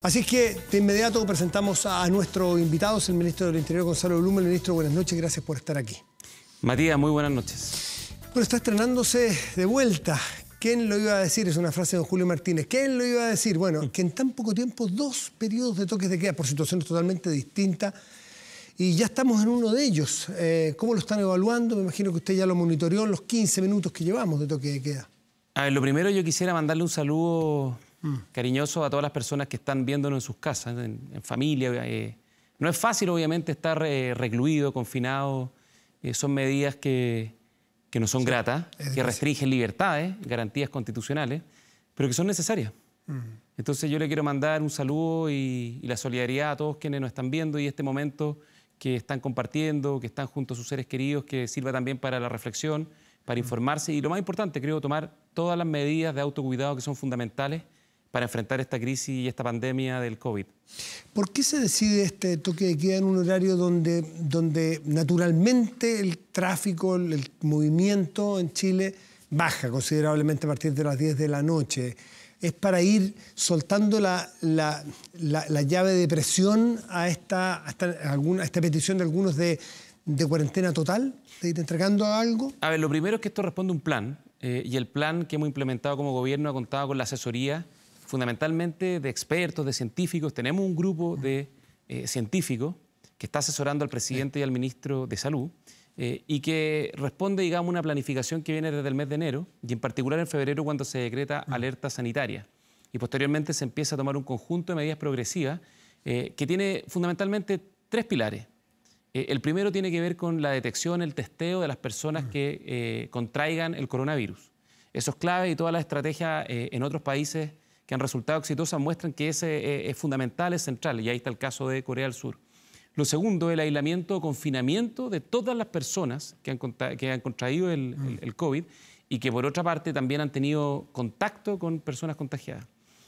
Así es que de inmediato presentamos a nuestro invitado, el ministro del Interior, Gonzalo Blume. Ministro, buenas noches, gracias por estar aquí. Matías, muy buenas noches. Bueno, está estrenándose de vuelta. ¿Quién lo iba a decir? Es una frase de don Julio Martínez. ¿Quién lo iba a decir? Bueno, que en tan poco tiempo 2 periodos de toques de queda por situaciones totalmente distintas y ya estamos en uno de ellos. ¿Cómo lo están evaluando? Me imagino que usted ya lo monitoreó en los 15 minutos que llevamos de toque de queda. A ver, lo primero yo quisiera mandarle un saludo cariñoso a todas las personas que están viéndonos en sus casas, en familia. No es fácil, obviamente, estar recluido, confinado. Son medidas que no son gratas, que restringen libertades, garantías constitucionales, pero que son necesarias. Entonces yo le quiero mandar un saludo y la solidaridad a todos quienes nos están viendo y este momento que están compartiendo, que están junto a sus seres queridos, que sirva también para la reflexión, para informarse y lo más importante, creo, tomar todas las medidas de autocuidado que son fundamentales para enfrentar esta crisis y esta pandemia del COVID. ¿Por qué se decide este toque de queda en un horario donde naturalmente el tráfico, el movimiento en Chile baja considerablemente a partir de las 10 de la noche? ¿Es para ir soltando la llave de presión a esta petición de algunos de cuarentena total, de ir entregando algo? A ver, lo primero es que esto responde a un plan y el plan que hemos implementado como gobierno ha contado con la asesoría fundamentalmente de expertos, de científicos. Tenemos un grupo de científicos que está asesorando al presidente y al ministro de Salud y que responde, digamos, a una planificación que viene desde el mes de enero y en particular en febrero cuando se decreta alerta sanitaria. Y posteriormente se empieza a tomar un conjunto de medidas progresivas que tiene fundamentalmente 3 pilares. El primero tiene que ver con la detección, el testeo de las personas que contraigan el coronavirus. Eso es clave y todas las estrategias en otros países que han resultado exitosas muestran que ese es fundamental, es central, y ahí está el caso de Corea del Sur. Lo segundo, el aislamiento o confinamiento de todas las personas que han contraído el COVID y que por otra parte también han tenido contacto con personas contagiadas.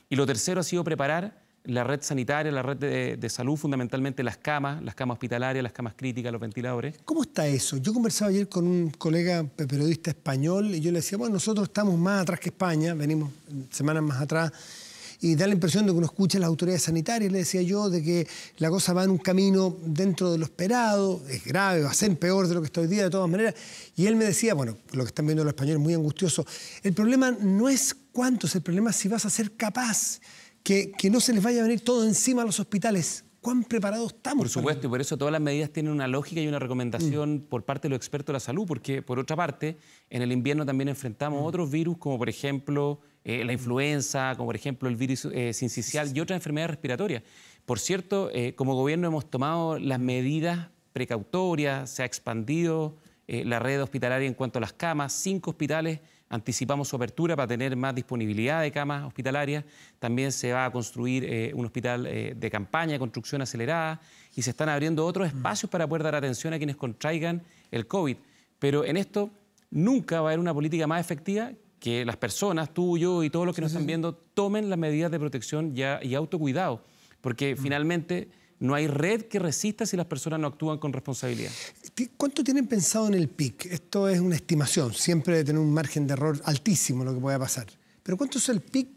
Y lo tercero ha sido preparar la red sanitaria, la red de salud, fundamentalmente las camas hospitalarias, las camas críticas, los ventiladores. ¿Cómo está eso? Yo conversaba ayer con un colega periodista español y yo le decía, bueno, nosotros estamos más atrás que España, venimos semanas más atrás, y da la impresión de que uno escucha a las autoridades sanitarias, le decía yo, de que la cosa va en un camino dentro de lo esperado, es grave, va a ser peor de lo que está hoy día de todas maneras. Y él me decía, bueno, lo que están viendo los españoles es muy angustioso, el problema no es cuántos, el problema es si vas a ser capaz que no se les vaya a venir todo encima a los hospitales. ¿Cuán preparados estamos? Por supuesto, y por eso todas las medidas tienen una lógica y una recomendación por parte de los expertos de la salud, porque por otra parte, en el invierno también enfrentamos otros virus, como por ejemplo la influenza, como por ejemplo el virus sincicial y otras enfermedades respiratorias. Por cierto, como gobierno hemos tomado las medidas precautorias, se ha expandido la red hospitalaria en cuanto a las camas, 5 hospitales anticipamos su apertura para tener más disponibilidad de camas hospitalarias. También se va a construir un hospital de campaña, de construcción acelerada, y se están abriendo otros espacios para poder dar atención a quienes contraigan el COVID. Pero en esto nunca va a haber una política más efectiva que las personas, tú, yo y todos los que nos están viendo, tomen las medidas de protección y autocuidado, porque finalmente no hay red que resista si las personas no actúan con responsabilidad. ¿Cuánto tienen pensado en el pic? Esto es una estimación, siempre debe tener un margen de error altísimo lo que pueda pasar. Pero ¿cuánto es el pic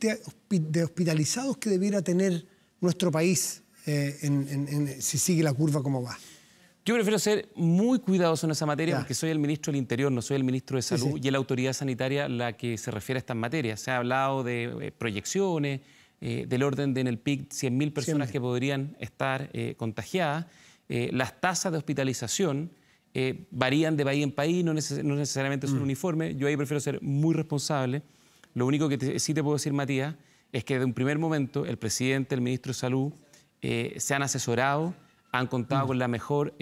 de hospitalizados que debiera tener nuestro país si sigue la curva como va? Yo prefiero ser muy cuidadoso en esa materia porque soy el ministro del Interior, no soy el ministro de Salud, y es la autoridad sanitaria la que se refiere a estas materias. Se ha hablado de proyecciones, del orden de en el PIC 100.000 personas que podrían estar contagiadas. Las tasas de hospitalización varían de país en país, no necesariamente son uniformes. Yo ahí prefiero ser muy responsable. Lo único que sí te puedo decir, Matías, es que desde un primer momento el presidente, el ministro de Salud se han asesorado, han contado con la mejor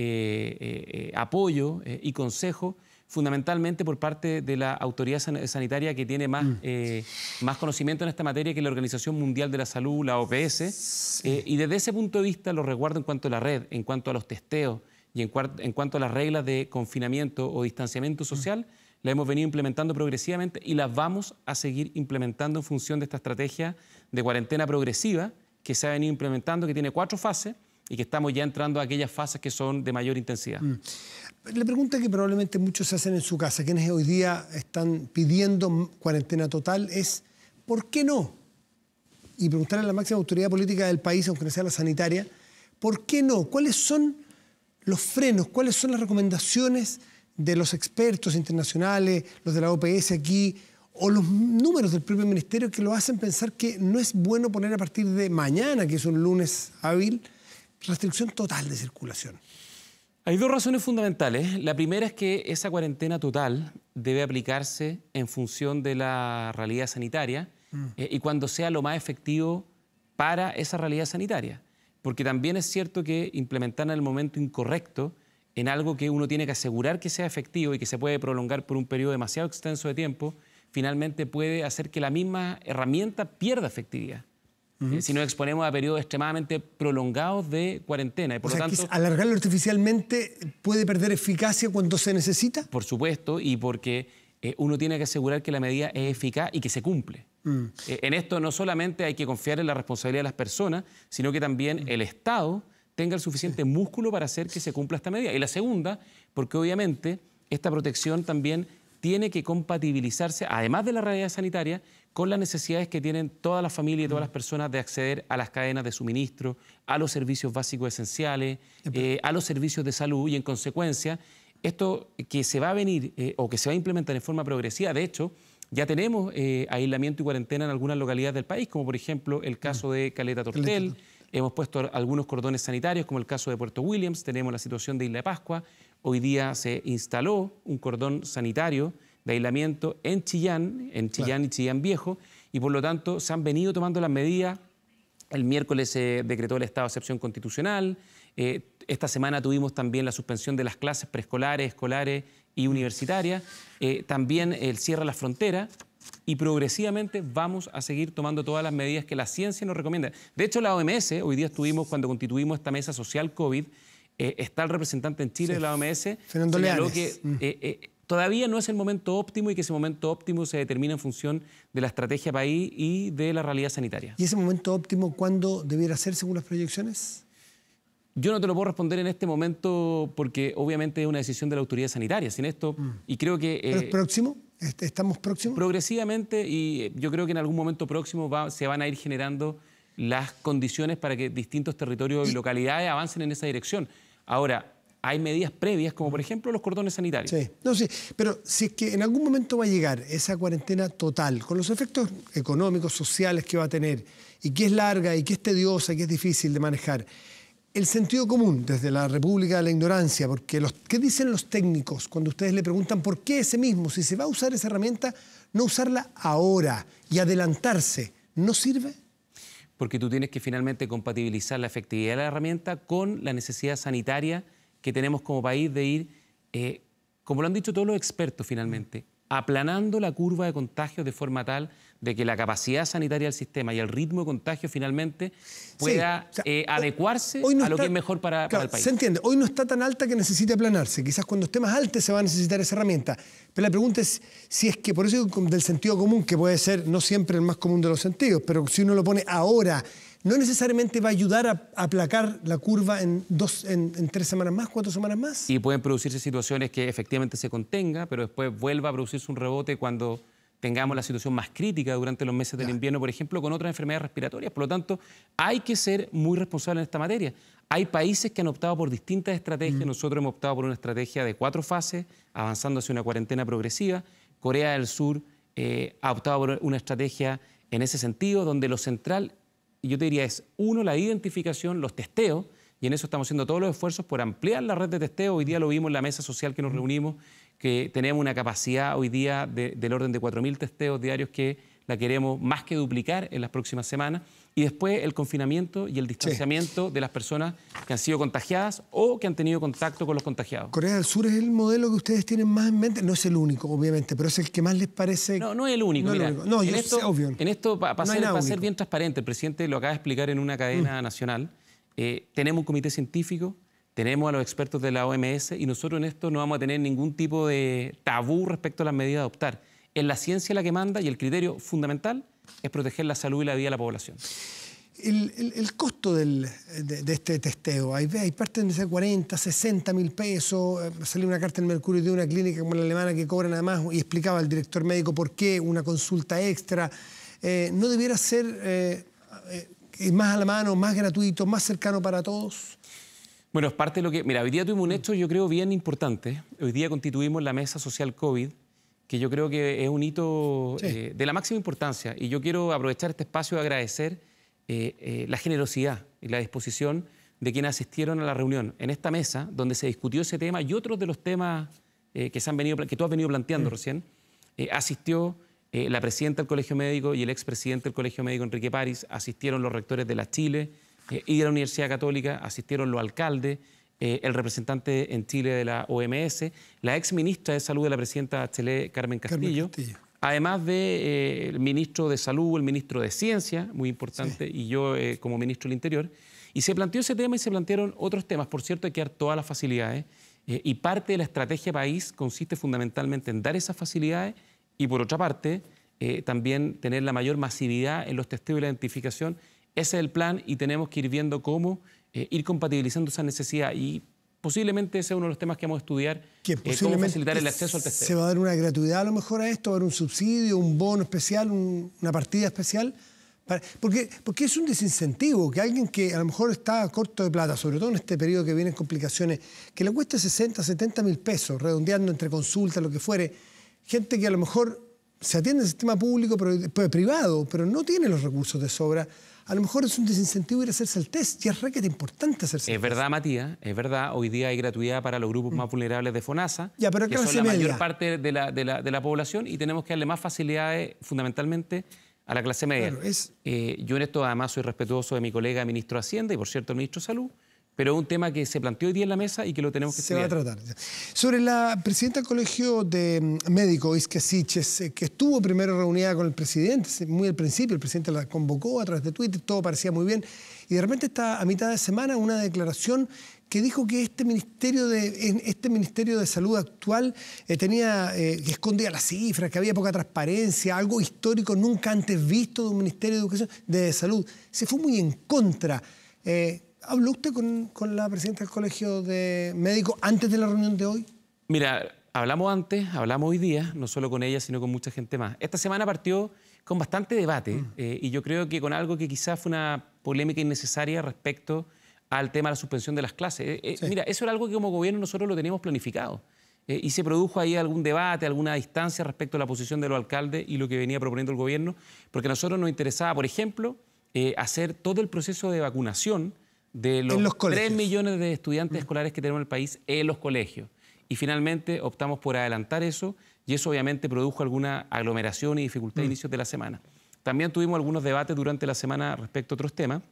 apoyo y consejo, fundamentalmente por parte de la autoridad sanitaria que tiene más conocimiento en esta materia que la Organización Mundial de la Salud, la OPS. Y desde ese punto de vista, los resguardos en cuanto a la red, en cuanto a los testeos y en cuanto a las reglas de confinamiento o distanciamiento social, las hemos venido implementando progresivamente y las vamos a seguir implementando en función de esta estrategia de cuarentena progresiva que se ha venido implementando, que tiene 4 fases, y que estamos ya entrando a aquellas fases que son de mayor intensidad. La pregunta que probablemente muchos se hacen en su casa, quienes hoy día están pidiendo cuarentena total, es ¿por qué no? y preguntarle a la máxima autoridad política del país, aunque no sea la sanitaria, ¿por qué no? ¿Cuáles son los frenos? ¿Cuáles son las recomendaciones de los expertos internacionales, los de la OPS aquí, o los números del propio ministerio que lo hacen pensar que no es bueno poner a partir de mañana, que es un lunes hábil, restricción total de circulación? Hay dos razones fundamentales. La primera es que esa cuarentena total debe aplicarse en función de la realidad sanitaria y cuando sea lo más efectivo para esa realidad sanitaria. Porque también es cierto que implementar en el momento incorrecto en algo que uno tiene que asegurar que sea efectivo y que se puede prolongar por un periodo demasiado extenso de tiempo, finalmente puede hacer que la misma herramienta pierda efectividad. Si nos exponemos a periodos extremadamente prolongados de cuarentena. Y por lo tanto, alargarlo artificialmente puede perder eficacia cuando se necesita. Por supuesto, y porque uno tiene que asegurar que la medida es eficaz y que se cumple. En esto no solamente hay que confiar en la responsabilidad de las personas, sino que también el Estado tenga el suficiente músculo para hacer que se cumpla esta medida. Y la segunda, porque obviamente esta protección también tiene que compatibilizarse, además de la realidad sanitaria, con las necesidades que tienen todas las familias y todas las personas de acceder a las cadenas de suministro, a los servicios básicos esenciales, a los servicios de salud y, en consecuencia, esto que se va a venir o que se va a implementar en forma progresiva, de hecho, ya tenemos aislamiento y cuarentena en algunas localidades del país, como por ejemplo el caso de Caleta Tortel. Hemos puesto algunos cordones sanitarios, como el caso de Puerto Williams. Tenemos la situación de Isla de Pascua. Hoy día se instaló un cordón sanitario de aislamiento en Chillán y Chillán Viejo, y por lo tanto se han venido tomando las medidas. El miércoles se decretó el estado de excepción constitucional. Esta semana tuvimos también la suspensión de las clases preescolares, escolares y universitarias. También el cierre de la frontera. Y progresivamente vamos a seguir tomando todas las medidas que la ciencia nos recomienda. De hecho, la OMS, hoy día estuvimos, cuando constituimos esta mesa social COVID, está el representante en Chile de la OMS, señaló que todavía no es el momento óptimo y que ese momento óptimo se determina en función de la estrategia país y de la realidad sanitaria. ¿Y ese momento óptimo cuándo debiera ser según las proyecciones? Yo no te lo puedo responder en este momento porque obviamente es una decisión de la autoridad sanitaria. Sin esto, y creo que... ¿Pero es próximo? ¿Estamos próximos? Progresivamente, y yo creo que en algún momento próximo se van a ir generando las condiciones para que distintos territorios y localidades avancen en esa dirección. Ahora, hay medidas previas, como por ejemplo los cordones sanitarios. Sí, no, sí, pero si es que en algún momento va a llegar esa cuarentena total, con los efectos económicos, sociales que va a tener, y que es larga, y que es tediosa, y que es difícil de manejar, el sentido común, desde la República de la Ignorancia, porque ¿qué dicen los técnicos cuando ustedes le preguntan por qué ese mismo, si se va a usar esa herramienta, no usarla ahora y adelantarse, ¿no sirve? Porque tú tienes que finalmente compatibilizar la efectividad de la herramienta con la necesidad sanitaria que tenemos como país de ir, como lo han dicho todos los expertos finalmente, aplanando la curva de contagios de forma tal de que la capacidad sanitaria del sistema y el ritmo de contagio finalmente pueda adecuarse a lo que es mejor para el país. Se entiende, hoy no está tan alta que necesite aplanarse, quizás cuando esté más alta se va a necesitar esa herramienta, pero la pregunta es si es que, por eso del sentido común, que puede ser no siempre el más común de los sentidos, pero si uno lo pone ahora, no necesariamente va a ayudar a aplacar la curva en 3 semanas más, 4 semanas más. Y pueden producirse situaciones que efectivamente se contenga, pero después vuelva a producirse un rebote cuando tengamos la situación más crítica durante los meses del invierno, por ejemplo, con otras enfermedades respiratorias. Por lo tanto, hay que ser muy responsable en esta materia. Hay países que han optado por distintas estrategias. Nosotros hemos optado por una estrategia de 4 fases, avanzando hacia una cuarentena progresiva. Corea del Sur ha optado por una estrategia en ese sentido, donde lo central, yo te diría, es uno, la identificación, los testeos, y en eso estamos haciendo todos los esfuerzos por ampliar la red de testeo. Hoy día lo vimos en la mesa social que nos reunimos, que tenemos una capacidad hoy día del orden de 4.000 testeos diarios que la queremos más que duplicar en las próximas semanas. Y después el confinamiento y el distanciamiento de las personas que han sido contagiadas o que han tenido contacto con los contagiados. ¿Corea del Sur es el modelo que ustedes tienen más en mente? No es el único, obviamente, pero es el que más les parece... No es el único. No, mira, no, en esto, obvio. En esto, para ser bien transparente, el presidente lo acaba de explicar en una cadena nacional. Tenemos un comité científico, tenemos a los expertos de la OMS y nosotros en esto no vamos a tener ningún tipo de tabú respecto a las medidas a adoptar. Es la ciencia la que manda y el criterio fundamental es proteger la salud y la vida de la población. El costo de este testeo, hay partes donde dice 40, 60 mil pesos, salió una carta en Mercurio de una clínica como la alemana que cobran además y explicaba al director médico por qué, una consulta extra. ¿No debiera ser más a la mano, más gratuito, más cercano para todos? Bueno, es parte de lo que... Mira, hoy día tuvimos un hecho, yo creo, bien importante. Hoy día constituimos la Mesa Social COVID, que yo creo que es un hito de la máxima importancia. Y yo quiero aprovechar este espacio de agradecer la generosidad y la disposición de quienes asistieron a la reunión en esta mesa, donde se discutió ese tema y otros de los temas que tú has venido planteando recién. Asistió la presidenta del Colegio Médico y el expresidente del Colegio Médico, Enrique París, asistieron los rectores de la Chile y de la Universidad Católica, asistieron los alcaldes, el representante en Chile de la OMS, la ex ministra de Salud de la presidenta Bachelet, Carmen Castillo, además del ministro de Salud, el ministro de Ciencia, muy importante, y yo como ministro del Interior. Y se planteó ese tema y se plantearon otros temas. Por cierto, hay que dar todas las facilidades y parte de la estrategia país consiste fundamentalmente en dar esas facilidades y, por otra parte, también tener la mayor masividad en los testeos y la identificación. Ese es el plan y tenemos que ir viendo cómo ir compatibilizando esa necesidad y posiblemente ese es uno de los temas que vamos a estudiar, cómo facilitar el acceso al testeo. ¿Se va a dar una gratuidad a lo mejor a esto? ¿Va a haber un subsidio, un bono especial, una partida especial? Porque es un desincentivo que alguien que a lo mejor está corto de plata, sobre todo en este periodo que vienen complicaciones, que le cueste 60, 70 mil pesos, redondeando entre consultas, lo que fuere, gente que a lo mejor se atiende en el sistema público, pero privado, pero no tiene los recursos de sobra. A lo mejor es un desincentivo ir a hacerse el test y es requete importante hacerse el test. Es verdad, Matías, es verdad. Hoy día hay gratuidad para los grupos más vulnerables de FONASA, pero que son la mayor parte de la población y tenemos que darle más facilidades fundamentalmente a la clase media. Claro, yo en esto además soy respetuoso de mi colega ministro de Hacienda y por cierto el ministro de Salud, pero es un tema que se planteó hoy día en la mesa y que lo tenemos que estudiar. Se va a tratar. Sobre la presidenta del Colegio de Médicos, Isquia Siches, que estuvo primero reunida con el presidente, muy al principio, el presidente la convocó a través de Twitter, todo parecía muy bien, y de repente está a mitad de semana una declaración que dijo que este Ministerio de Salud actual que escondía las cifras, que había poca transparencia, algo histórico nunca antes visto de un Ministerio de Educación, de Salud. Se fue muy en contra. ¿Habló usted con la presidenta del Colegio de Médicos antes de la reunión de hoy? Mira, hablamos antes, hablamos hoy día, no solo con ella, sino con mucha gente más. Esta semana partió con bastante debate y yo creo que con algo que quizás fue una polémica innecesaria respecto al tema de la suspensión de las clases. Mira, eso era algo que como gobierno nosotros lo teníamos planificado y se produjo ahí algún debate, alguna distancia respecto a la posición de los alcaldes y lo que venía proponiendo el gobierno, porque a nosotros nos interesaba, por ejemplo, hacer todo el proceso de vacunación de los 3 millones de estudiantes escolares que tenemos en el país en los colegios. Y finalmente optamos por adelantar eso y eso obviamente produjo alguna aglomeración y dificultad a inicios de la semana. También tuvimos algunos debates durante la semana respecto a otros temas,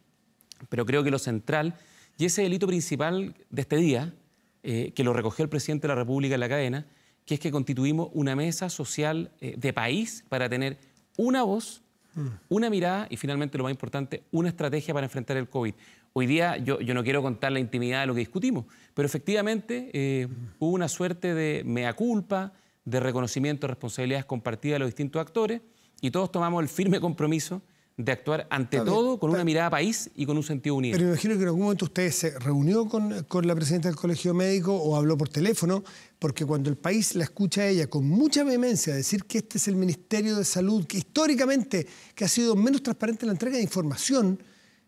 pero creo que lo central, y ese es el hito principal de este día, que lo recogió el presidente de la República en la cadena, que es que constituimos una mesa social de país para tener una voz, una mirada y finalmente lo más importante, una estrategia para enfrentar el COVID. Hoy día yo no quiero contar la intimidad de lo que discutimos, pero efectivamente hubo una suerte de mea culpa, de reconocimiento de responsabilidades compartidas de los distintos actores y todos tomamos el firme compromiso de actuar ante todo con una mirada país y con un sentido unido. Pero me imagino que en algún momento usted se reunió con la presidenta del Colegio Médico o habló por teléfono, porque cuando el país la escucha a ella con mucha vehemencia decir que este es el Ministerio de Salud, que históricamente que ha sido menos transparente en la entrega de información,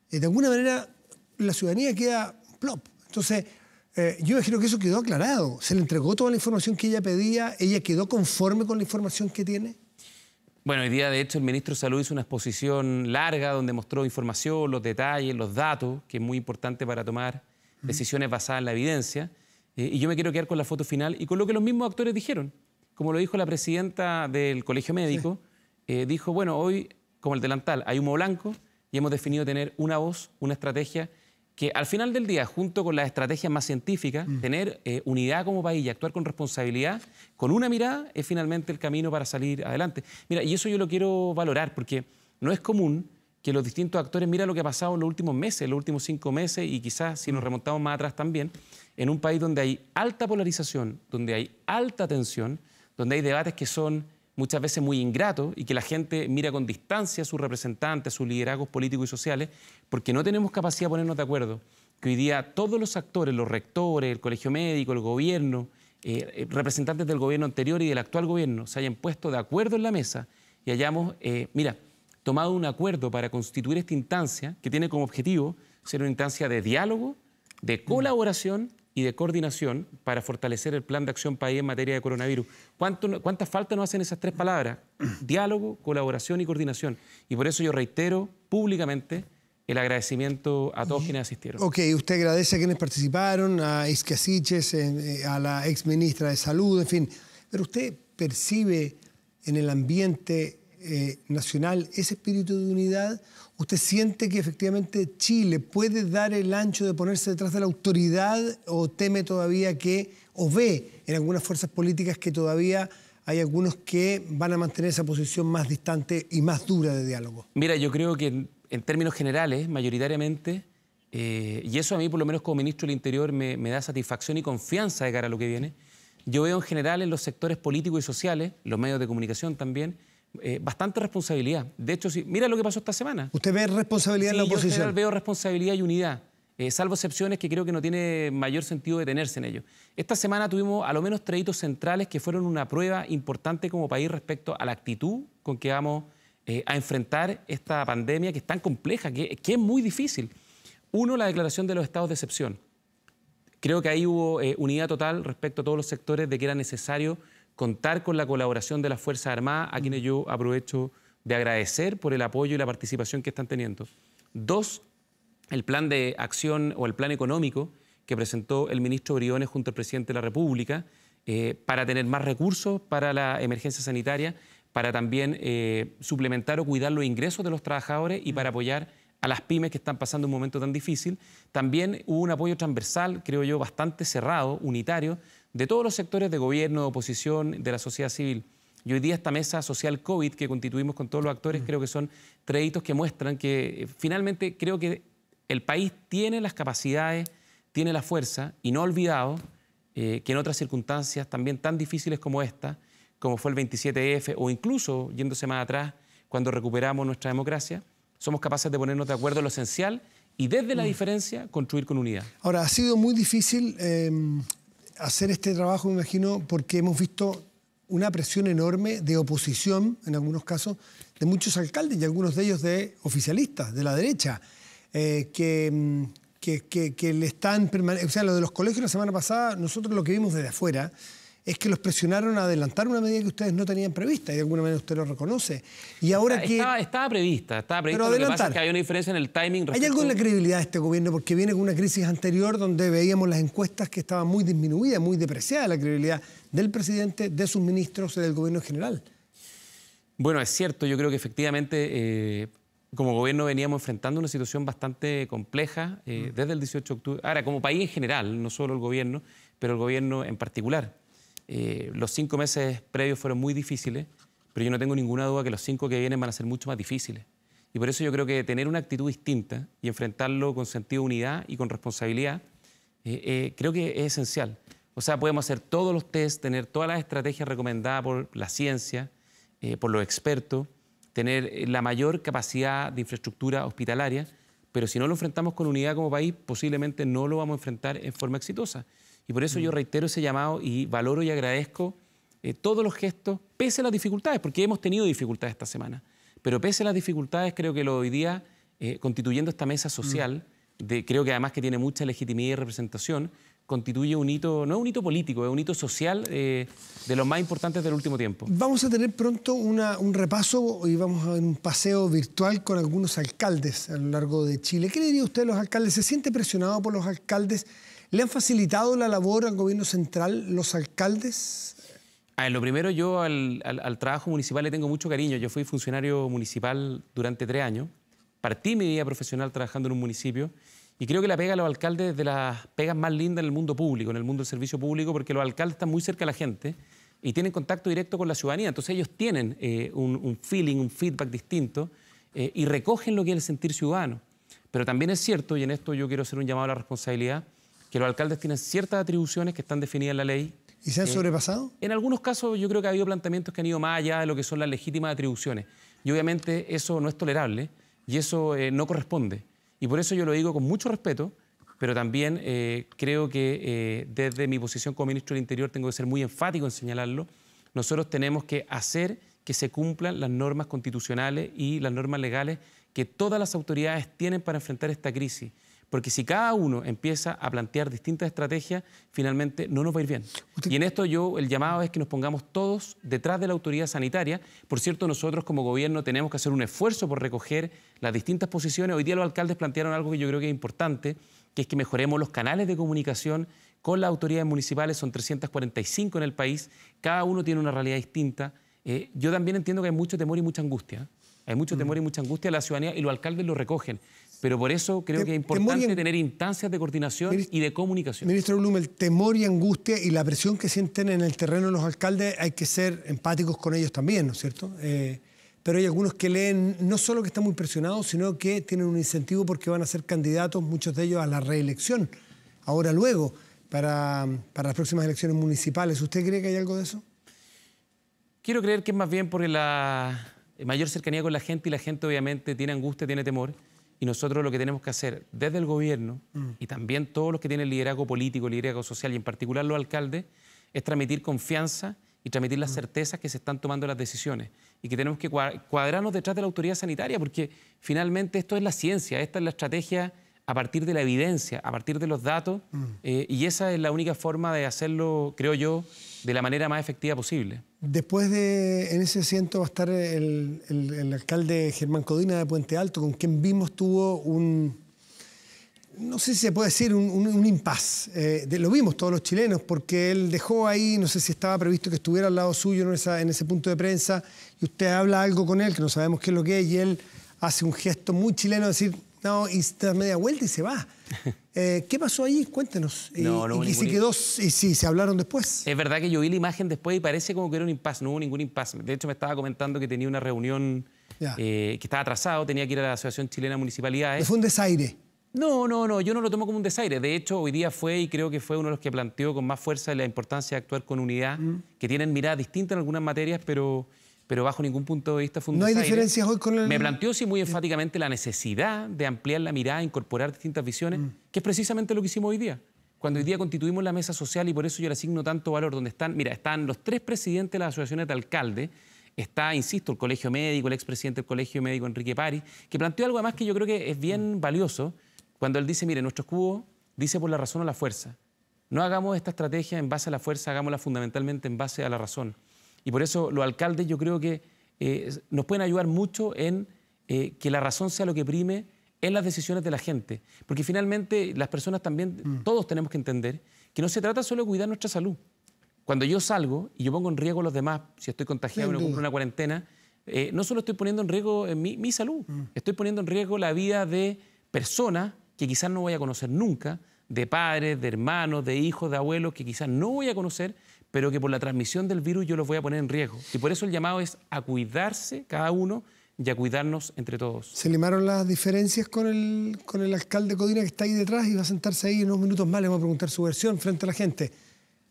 de alguna manera la ciudadanía queda plop. Entonces, yo imagino que eso quedó aclarado. Se le entregó toda la información que ella pedía, ella quedó conforme con la información que tiene. Bueno, hoy día, de hecho, el ministro de Salud hizo una exposición larga donde mostró información, los detalles, los datos, que es muy importante para tomar decisiones basadas en la evidencia. Y yo me quiero quedar con la foto final y con lo que los mismos actores dijeron. Como lo dijo la presidenta del Colegio Médico, dijo, bueno, hoy, como el delantal, hay humo blanco y hemos definido tener una voz, una estrategia que al final del día, junto con las estrategias más científicas, tener unidad como país y actuar con responsabilidad, con una mirada, es finalmente el camino para salir adelante. Mira, y eso yo lo quiero valorar, porque no es común que los distintos actores, mira lo que ha pasado en los últimos meses, los últimos 5 meses, y quizás si nos remontamos más atrás también, en un país donde hay alta polarización, donde hay alta tensión, donde hay debates que son muchas veces muy ingratos y que la gente mira con distancia a sus representantes, a sus liderazgos políticos y sociales, porque no tenemos capacidad de ponernos de acuerdo. Que hoy día todos los actores, los rectores, el Colegio Médico, el gobierno, representantes del gobierno anterior y del actual gobierno se hayan puesto de acuerdo en la mesa y hayamos, mira, tomado un acuerdo para constituir esta instancia que tiene como objetivo ser una instancia de diálogo, de colaboración y de coordinación para fortalecer el plan de acción país en materia de coronavirus. ¿Cuánta falta nos hacen esas tres palabras? Diálogo, colaboración y coordinación. Y por eso yo reitero públicamente el agradecimiento a todos quienes asistieron. Ok, usted agradece a quienes participaron, a Ixquia Siches, a la exministra de Salud, en fin. Pero usted percibe en el ambiente nacional ese espíritu de unidad. ¿Usted siente que efectivamente Chile puede dar el ancho de ponerse detrás de la autoridad o teme todavía o ve en algunas fuerzas políticas que todavía hay algunos que van a mantener esa posición más distante y más dura de diálogo? Mira, yo creo que en términos generales, mayoritariamente, y eso a mí por lo menos como ministro del Interior me da satisfacción y confianza de cara a lo que viene, yo veo en general en los sectores políticos y sociales, los medios de comunicación también, bastante responsabilidad. De hecho, mira lo que pasó esta semana. ¿Usted ve responsabilidad en la oposición? Yo en general veo responsabilidad y unidad, salvo excepciones que creo que no tiene mayor sentido detenerse en ello. Esta semana tuvimos a lo menos 3 hitos centrales que fueron una prueba importante como país respecto a la actitud con que vamos a enfrentar esta pandemia que es tan compleja, que es muy difícil. Uno, la declaración de los estados de excepción. Creo que ahí hubo unidad total respecto a todos los sectores de que era necesario contar con la colaboración de las Fuerzas Armadas, a quienes yo aprovecho de agradecer por el apoyo y la participación que están teniendo. 2, el plan de acción o el plan económico que presentó el ministro Briones junto al presidente de la República para tener más recursos para la emergencia sanitaria, para también suplementar o cuidar los ingresos de los trabajadores y para apoyar a las pymes que están pasando un momento tan difícil. También hubo un apoyo transversal, creo yo, bastante cerrado, unitario, de todos los sectores de gobierno, de oposición, de la sociedad civil. Y hoy día esta mesa social COVID que constituimos con todos los actores, creo que son 3 hitos que muestran que finalmente creo que el país tiene las capacidades, tiene la fuerza, y no ha olvidado que en otras circunstancias también tan difíciles como esta, como fue el 27F o incluso, yéndose más atrás, cuando recuperamos nuestra democracia, somos capaces de ponernos de acuerdo en lo esencial y desde la diferencia construir con unidad. Ahora, ha sido muy difícil hacer este trabajo, me imagino, porque hemos visto una presión enorme de oposición, en algunos casos, de muchos alcaldes y algunos de ellos de oficialistas, de la derecha, que le están permaneciendo. O sea, lo de los colegios la semana pasada, nosotros lo que vimos desde afuera es que los presionaron a adelantar una medida que ustedes no tenían prevista, y de alguna manera usted lo reconoce. Y ahora Estaba prevista. Pero lo que pasa es que hay una diferencia en el timing. ¿Hay algo en la credibilidad de este gobierno? Porque viene con una crisis anterior donde veíamos las encuestas que estaba muy disminuida, muy depreciada la credibilidad del presidente, de sus ministros y del gobierno en general. Bueno, es cierto. Yo creo que efectivamente como gobierno veníamos enfrentando una situación bastante compleja desde el 18 de octubre. Ahora, como país en general, no solo el gobierno, pero el gobierno en particular. Los 5 meses previos fueron muy difíciles, pero yo no tengo ninguna duda que los 5 que vienen van a ser mucho más difíciles. Y por eso yo creo que tener una actitud distinta y enfrentarlo con sentido de unidad y con responsabilidad, creo que es esencial. O sea, podemos hacer todos los tests, tener todas las estrategias recomendadas por la ciencia, por los expertos, tener la mayor capacidad de infraestructura hospitalaria, pero si no lo enfrentamos con unidad como país, posiblemente no lo vamos a enfrentar en forma exitosa. Y por eso yo reitero ese llamado y valoro y agradezco todos los gestos, pese a las dificultades, porque hemos tenido dificultades esta semana. Pero pese a las dificultades, creo que lo hoy día, constituyendo esta mesa social, creo que además que tiene mucha legitimidad y representación, constituye un hito, no es un hito político, es un hito social de los más importantes del último tiempo. Vamos a tener pronto un repaso y vamos a un paseo virtual con algunos alcaldes a lo largo de Chile. ¿Qué le diría usted a los alcaldes? ¿Se siente presionado por los alcaldes? ¿Le han facilitado la labor al gobierno central los alcaldes? Lo primero, yo al trabajo municipal le tengo mucho cariño. Yo fui funcionario municipal durante 3 años. Partí mi vida profesional trabajando en un municipio y creo que la pega a los alcaldes es de las pegas más lindas en el mundo público, en el mundo del servicio público, porque los alcaldes están muy cerca de la gente y tienen contacto directo con la ciudadanía. Entonces ellos tienen un feeling, un feedback distinto y recogen lo que es el sentir ciudadano. Pero también es cierto, y en esto yo quiero hacer un llamado a la responsabilidad, que los alcaldes tienen ciertas atribuciones que están definidas en la ley. ¿Y se han sobrepasado? En algunos casos yo creo que ha habido planteamientos que han ido más allá de lo que son las legítimas atribuciones. Y obviamente eso no es tolerable y eso no corresponde. Y por eso yo lo digo con mucho respeto, pero también creo que desde mi posición como ministro del Interior tengo que ser muy enfático en señalarlo. Nosotros tenemos que hacer que se cumplan las normas constitucionales y las normas legales que todas las autoridades tienen para enfrentar esta crisis. Porque si cada uno empieza a plantear distintas estrategias, finalmente no nos va a ir bien. Y en esto el llamado es que nos pongamos todos detrás de la autoridad sanitaria. Por cierto, nosotros como gobierno tenemos que hacer un esfuerzo por recoger las distintas posiciones. Hoy día los alcaldes plantearon algo que yo creo que es importante, que es que mejoremos los canales de comunicación con las autoridades municipales. Son 345 en el país, cada uno tiene una realidad distinta. Yo también entiendo que hay mucho temor y mucha angustia. Hay mucho temor y mucha angustia de la ciudadanía y los alcaldes lo recogen. Pero por eso creo que es importante tener instancias de coordinación y de comunicación. Ministro Blum, el temor y angustia y la presión que sienten en el terreno los alcaldes, hay que ser empáticos con ellos también, ¿no es cierto? Pero hay algunos que leen no solo que están muy presionados, sino que tienen un incentivo porque van a ser candidatos, muchos de ellos, a la reelección, ahora luego, para las próximas elecciones municipales. ¿Usted cree que hay algo de eso? Quiero creer que es más bien por la mayor cercanía con la gente, y la gente obviamente tiene angustia, tiene temor. Y nosotros lo que tenemos que hacer desde el gobierno y también todos los que tienen liderazgo político, liderazgo social y en particular los alcaldes, es transmitir confianza y transmitir las certezas que se están tomando las decisiones y que tenemos que cuadrarnos detrás de la autoridad sanitaria, porque finalmente esto es la ciencia, esta es la estrategia a partir de la evidencia, a partir de los datos, y esa es la única forma de hacerlo, creo yo, de la manera más efectiva posible. Después en ese asiento va a estar el alcalde Germán Codina de Puente Alto, con quien tuvo no sé si se puede decir, un impasse. Lo vimos todos los chilenos, porque él dejó ahí, no sé si estaba previsto que estuviera al lado suyo en ese punto de prensa, y usted habla algo con él, que no sabemos qué es lo que es, y él hace un gesto muy chileno de decir, no, y se da media vuelta y se va. ¿Qué pasó allí? Cuéntenos. ¿Y si quedó, y si se hablaron después? Es verdad que yo vi la imagen después y parece como que era un impasse, no hubo ningún impasse. De hecho, me estaba comentando que tenía una reunión que estaba atrasado, tenía que ir a la Asociación Chilena de Municipalidades. ¿Fue un desaire? No, yo no lo tomo como un desaire. De hecho, hoy día fue, y creo que fue uno de los que planteó con más fuerza la importancia de actuar con unidad, que tienen miradas distintas en algunas materias, pero bajo ningún punto de vista fue un desaire. ¿No hay diferencias hoy con el...? Me planteó, sí, muy enfáticamente la necesidad de ampliar la mirada, incorporar distintas visiones, que es precisamente lo que hicimos hoy día. Cuando hoy día constituimos la mesa social, y por eso yo le asigno tanto valor, donde están los 3 presidentes de las asociaciones de alcaldes, está, insisto, el Colegio Médico, el expresidente del Colegio Médico, Enrique París, que planteó algo además que yo creo que es bien valioso, cuando él dice, mire, nuestro escudo dice por la razón o la fuerza. No hagamos esta estrategia en base a la fuerza, hagámosla fundamentalmente en base a la razón. Y por eso los alcaldes yo creo que nos pueden ayudar mucho en que la razón sea lo que prime en las decisiones de la gente. Porque finalmente las personas también, todos tenemos que entender que no se trata solo de cuidar nuestra salud. Cuando yo salgo y yo pongo en riesgo a los demás, si estoy contagiado y no cumplo una cuarentena, no solo estoy poniendo en riesgo mi salud, estoy poniendo en riesgo la vida de personas que quizás no voy a conocer nunca, de padres, de hermanos, de hijos, de abuelos que quizás no voy a conocer, pero que por la transmisión del virus yo los voy a poner en riesgo. Y por eso el llamado es a cuidarse cada uno y a cuidarnos entre todos. ¿Se limaron las diferencias con el alcalde Codina, que está ahí detrás y va a sentarse ahí en unos minutos más? Le vamos a preguntar su versión frente a la gente.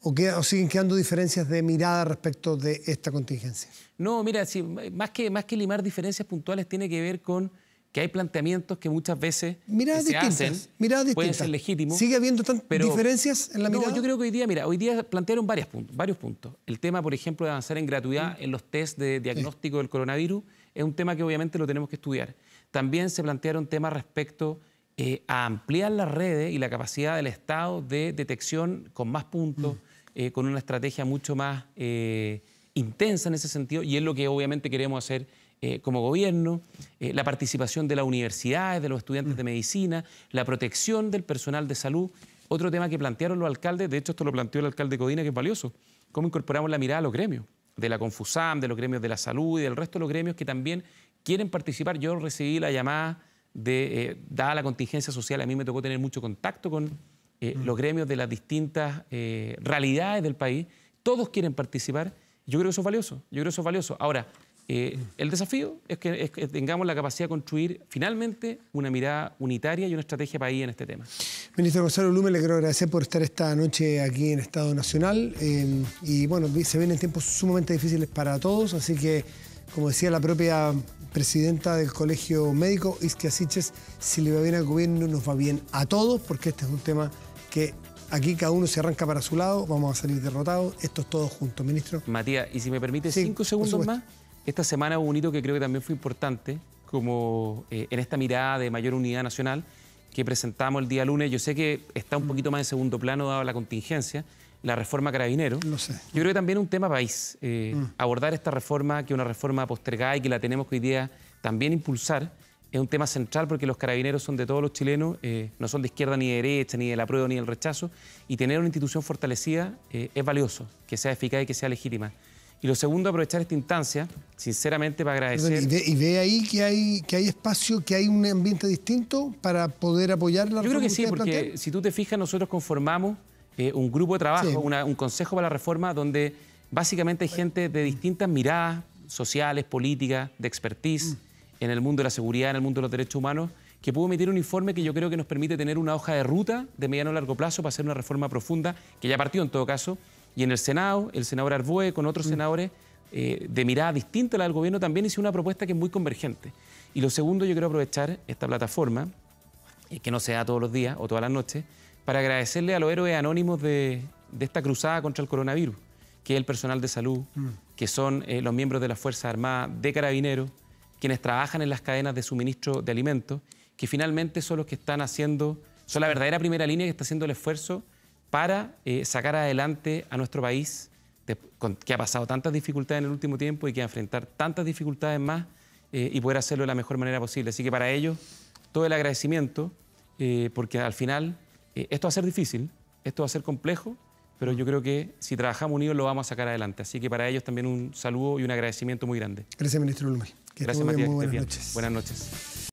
¿O siguen quedando diferencias de mirada respecto de esta contingencia? No, mira, sí, más que limar diferencias puntuales, tiene que ver con que hay planteamientos que muchas veces se hacen, pueden ser legítimos. ¿Sigue habiendo diferencias en la mirada? No, yo creo que hoy día plantearon varios puntos. El tema, por ejemplo, de avanzar en gratuidad en los test de diagnóstico del coronavirus es un tema que obviamente lo tenemos que estudiar. También se plantearon temas respecto a ampliar las redes y la capacidad del Estado de detección con más puntos, con una estrategia mucho más intensa en ese sentido, y es lo que obviamente queremos hacer como gobierno, la participación de las universidades, de los estudiantes de medicina, la protección del personal de salud. Otro tema que plantearon los alcaldes, de hecho esto lo planteó el alcalde Codina, que es valioso, cómo incorporamos la mirada a los gremios, de la Confusam, de los gremios de la salud y del resto de los gremios que también quieren participar. Yo recibí la llamada dada la contingencia social, a mí me tocó tener mucho contacto con los gremios de las distintas realidades del país. Todos quieren participar. Yo creo que eso es valioso. Ahora, el desafío es que tengamos la capacidad de construir finalmente una mirada unitaria y una estrategia país en este tema. Ministro Gonzalo Blum, le quiero agradecer por estar esta noche aquí en Estado Nacional. Y bueno, se vienen tiempos sumamente difíciles para todos, así que, como decía la propia presidenta del Colegio Médico, Isquia Siches, si le va bien al gobierno, nos va bien a todos, porque este es un tema que aquí cada uno se arranca para su lado, vamos a salir derrotados, esto es todo junto, ministro. Matías, y si me permite 5 segundos más, esta semana hubo un hito que creo que también fue importante, como en esta mirada de mayor unidad nacional que presentamos el día lunes. Yo sé que está un poquito más en segundo plano dado la contingencia, la reforma Carabineros. Lo sé. Yo creo que también es un tema país. Abordar esta reforma, que es una reforma postergada y que la tenemos que hoy día también impulsar, es un tema central porque los Carabineros son de todos los chilenos, no son de izquierda ni de derecha, ni del apruebo ni del rechazo, y tener una institución fortalecida es valioso, que sea eficaz y que sea legítima. Y lo segundo, aprovechar esta instancia, sinceramente, para agradecer... ¿Y ve ahí que hay espacio, que hay un ambiente distinto para poder apoyar la reforma? Yo creo que sí, ustedes porque plantean? si tú te fijas, nosotros conformamos un grupo de trabajo, Sí. un consejo para la reforma, donde básicamente hay gente de distintas miradas sociales, políticas, de expertise, en el mundo de la seguridad, en el mundo de los derechos humanos, que pudo emitir un informe que yo creo que nos permite tener una hoja de ruta de mediano a largo plazo para hacer una reforma profunda, que ya partió en todo caso. Y en el Senado, el senador Arboe, con otros senadores de mirada distinta a la del gobierno, también hizo una propuesta que es muy convergente. Y lo segundo, yo quiero aprovechar esta plataforma, que no se da todos los días o todas las noches, para agradecerle a los héroes anónimos de esta cruzada contra el coronavirus, que es el personal de salud, que son los miembros de las Fuerzas Armadas, de Carabineros, quienes trabajan en las cadenas de suministro de alimentos, que finalmente son los que están haciendo, son la verdadera primera línea que está haciendo el esfuerzo para sacar adelante a nuestro país, que ha pasado tantas dificultades en el último tiempo y que va a enfrentar tantas dificultades más y poder hacerlo de la mejor manera posible. Así que para ellos, todo el agradecimiento, porque al final esto va a ser difícil, esto va a ser complejo, pero yo creo que si trabajamos unidos lo vamos a sacar adelante. Así que para ellos también un saludo y un agradecimiento muy grande. Gracias, ministro Blumel. Gracias, Matías. Muy que estés buenas bien. noches. Buenas noches.